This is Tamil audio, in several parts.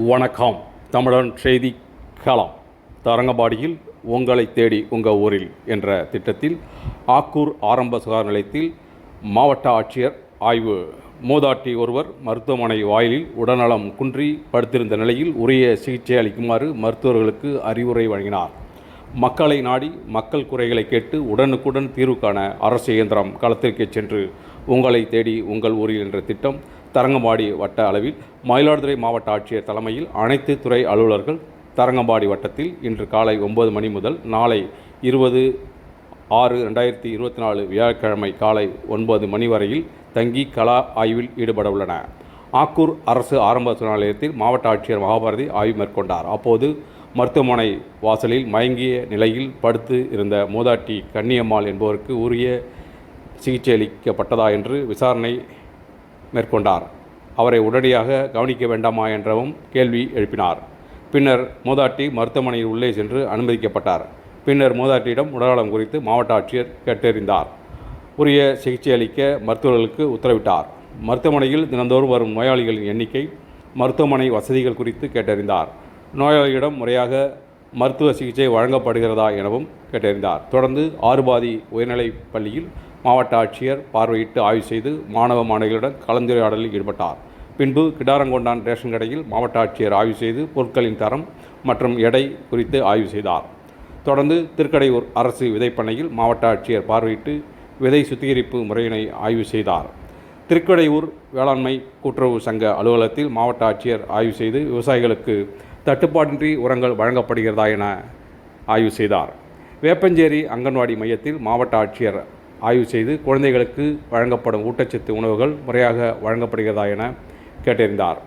வணக்கம். தமிழன் செய்தி களம். தரங்கம்பாடியில் உங்களை தேடி உங்கள் ஊரில் என்ற திட்டத்தில் ஆக்கூர் ஆரம்ப சுகாதார நிலையத்தில் மாவட்ட ஆட்சியர் ஆய்வு. மூதாட்டி ஒருவர் மருத்துவமனை வாயிலில் உடல்நலம் குன்றி படுத்திருந்த நிலையில் உரிய சிகிச்சை அளிக்குமாறு மருத்துவர்களுக்கு அறிவுரை வழங்கினார். மக்களை நாடி மக்கள் குறைகளை கேட்டு உடனுக்குடன் தீர்வு காண அரசு இயந்திரம் களத்திற்கு சென்று உங்களை தேடி உங்கள் ஊரில் என்ற திட்டம் தரங்கம்பாடி வட்ட அளவில் மயிலாடுதுறை மாவட்ட ஆட்சியர் தலைமையில் அனைத்து துறை அலுவலர்கள் தரங்கம்பாடி வட்டத்தில் இன்று காலை 9 மணி முதல் நாளை 20/6/2024 வியாழக்கிழமை காலை 9 மணி வரையில் தங்கி கள ஆய்வில் ஈடுபட உள்ளன. ஆக்கூர் அரசு ஆரம்ப சுகாதார நிலையத்தில் மாவட்ட ஆட்சியர் மகாபாரதி ஆய்வு மேற்கொண்டார். அப்போது மருத்துவமனை வாசலில் மயங்கிய நிலையில் படுத்து இருந்த மூதாட்டி கன்னியம்மாள் என்பவருக்கு உரிய சிகிச்சை அளிக்கப்பட்டதா என்று விசாரணை மேற்கொண்டார். அவரை உடனடியாக கவனிக்க வேண்டாமா என்றவும் கேள்வி எழுப்பினார். பின்னர் மூதாட்டி மருத்துவமனையில் உள்ளே சென்று அனுமதிக்கப்பட்டார். பின்னர் மூதாட்டியிடம் உடல்நலம் குறித்து மாவட்ட ஆட்சியர் கேட்டறிந்தார். உரிய சிகிச்சை அளிக்க மருத்துவர்களுக்கு உத்தரவிட்டார். மருத்துவமனையில் தினந்தோறும் வரும் நோயாளிகளின் எண்ணிக்கை, மருத்துவமனை வசதிகள் குறித்து கேட்டறிந்தார். நோயாளிகளிடம் முறையாக மருத்துவ சிகிச்சை வழங்கப்படுகிறதா எனவும் கேட்டறிந்தார். தொடர்ந்து ஆறுபாதி உயர்நிலைப் பள்ளியில் மாவட்ட ஆட்சியர் பார்வையிட்டு ஆய்வு செய்து மாணவ மாணவிகளுடன் கலந்துரையாடலில் ஈடுபட்டார். பின்பு கிடாரங்கொண்டான் ரேஷன் கடையில் மாவட்ட ஆட்சியர் ஆய்வு செய்து பொருட்களின் தரம் மற்றும் எடை குறித்து ஆய்வு செய்தார். தொடர்ந்து திருக்கடையூர் அரசு விதைப்பண்ணையில் மாவட்ட ஆட்சியர் பார்வையிட்டு விதை சுத்திகரிப்பு முறையினை ஆய்வு செய்தார். திருக்கடையூர் வேளாண்மை கூட்டுறவு சங்க அலுவலகத்தில் மாவட்ட ஆட்சியர் ஆய்வு செய்து விவசாயிகளுக்கு தட்டுப்பாடின்றி உரங்கள் வழங்கப்படுகிறதா என ஆய்வு செய்தார். வேப்பஞ்சேரி அங்கன்வாடி மையத்தில் மாவட்ட ஆட்சியர் ஆய்வு செய்து குழந்தைகளுக்கு வழங்கப்படும் ஊட்டச்சத்து உணவுகள் முறையாக வழங்கப்படுகிறதா என கேட்டறிந்தார்.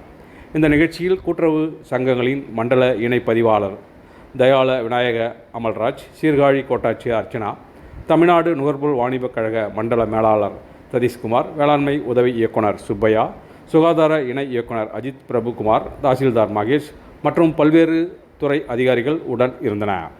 இந்த நிகழ்ச்சியில் கூட்டுறவு சங்கங்களின் மண்டல இணை பதிவாளர் தயாள விநாயக அமல்ராஜ், சீர்காழி கோட்டாட்சியர் அர்ச்சனா, தமிழ்நாடு நுகர்பொருள் வாணிபக் கழக மண்டல மேலாளர் சதீஷ்குமார், வேளாண்மை உதவி இயக்குனர் சுப்பையா, சுகாதார இணை இயக்குனர் அஜித் பிரபுகுமார், தாசில்தார் மகேஷ் மற்றும் பல்வேறு துறை அதிகாரிகள் உடன் இருந்தனர்.